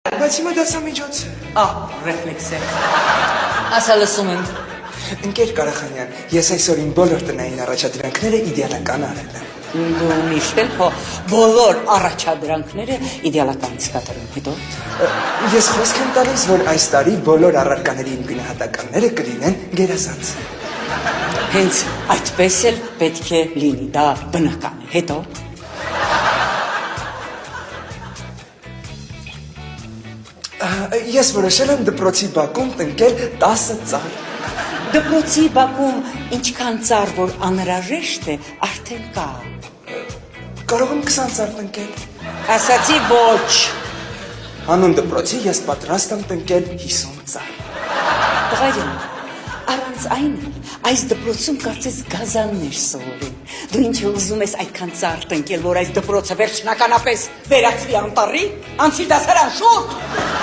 Բայց հիմա դասամիջոց է։ Ռեֆլեքս է։ Ասա լսում եմ։ Ընկեր Կարախանյան, ես այսօր իմ բոլոր տնային առաջադրանքները իդեալական արել եմ։ Դու միշտ էլ քո բոլոր առաջադրանքները իդեալականից կատարում, հետո։ Ես խոսք եմ տալիս, որ այս տարի բոլոր առարկաների իմ գնահատականները կլինեն գերազանց։ Հենց այդպես էլ պետք է լինի, դա բնական է, հետո։ Ես որոշել եմ դպրոցի բակում տնկել 10 ծառ։ Դպրոցի բակում ինչքան ծառ, որ անհրաժեշտ է, արդեն կա։ Կարող եմ 20 ծառ տնկել։ Ասացի ոչ։ Հանուն դպրոցի ես պատրաստ եմ տնկել 50 ծառ։ Տղայրեն, առանց այն այս դպրոցում կարծես գազաններ սովորեն։ Դու ինչ ուզում ես այդքան ծառ տնկել, որ այս դպրոցը վերջնականապես վերածվի անտառի, անցի դասարան շուտ։